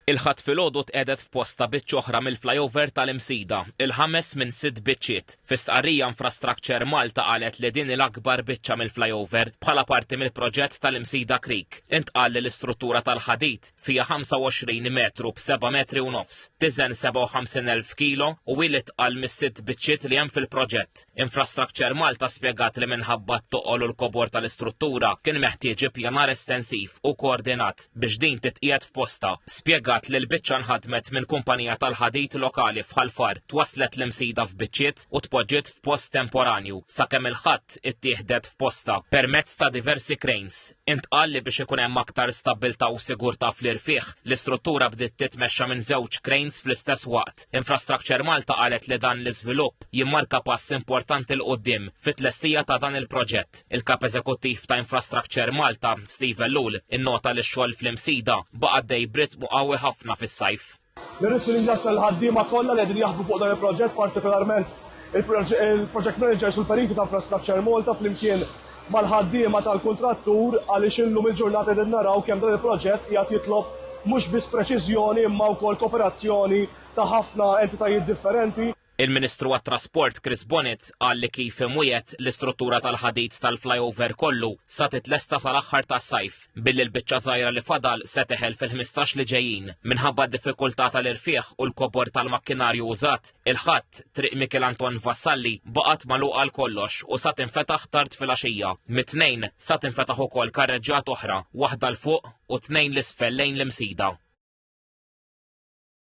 Il-ħadd filgħodu tqedet f'posta biċċ oħra mill-flyover tal-Imsida, il-5 minn 6 biċċiet. Fi stqarrija Infrastructure Malta qalet li din l-akbar biċċa mill-flyover bħala parti mill-proġett tal-Imsida Creek. Intqal li l-istruttura tal-ħadid fija 25 metru b'7 metri u nofs, tiżen 57,000 kilo u ili tqal mis-6 biċċiet li hemm fil-proġett. Infrastructure Malta spjegat li minħabba t-toqol u l-kobor tal-istruttura kien meħtieġ ippjanar estensiv u koordinat biex din titqiegħed f'posta. Spjegat li l-biċċa nħadmet minn kumpanija tal-ħadid lokali f'Ħalfar twaslet l-Imsida f'biċċiet u tpoġġiet f'post temporanju sakemm il-ħadd ittieħdet f'posta permezz ta' diversi cranes. Intqal li biex ikun hemm aktar stabbiltà u sigurtà fl-irfieq, l-istruttura bdiet titmexxa minn żewġ cranes fl-istess waqt. Infrastructure Malta qalet li dan l-iżvilupp jimmarka pass importanti l qudiem fit-tlestija ta' dan il-proġett. Il-kap eżekuttiv ta' Infrastructure Malta, Stephen Lul, innota li x-xogħol fl-Imsida baqa' dej b'ritmu qawwi ħafna fis-sajf. Nirrissu ringrazzja l-ħaddiema kollha li qegħdin jaħdmu fuq dan il-proġett, partikolarment il-project managers u l-periti ta' Infrastructure Malta flimkien mal-ħaddiema tal-kuntrattur għaliex illum il-ġurnata qegħdin naraw kemm dan il-proġett qiegħed jitlob mhux biss preċiżjoni imma wkoll kooperazzjoni ta' ħafna entitajiet differenti. Il-Ministru għat-Trasport Chris Bonnet qal li kif imwiet l-istruttura tal-ħadid tal-flyover kollu sa titlesta sal-aħħar tas-sajf billi l-biċċa żgħira li fadal se teħel fil-15 li ġejjin. Minħabba d-diffikultà tal-irfieq u l-kobor tal-makkinarju użat, il-ħadd triq Mikel Anton Vassalli baqgħet magħluqa għal kollox u sa tinfetaħ tard filgħaxija. Mit-tnejn sa tinfetaħ ukoll karreġġjat oħra, waħda l fuq u tnejn l-isfel lejn l-Imsida.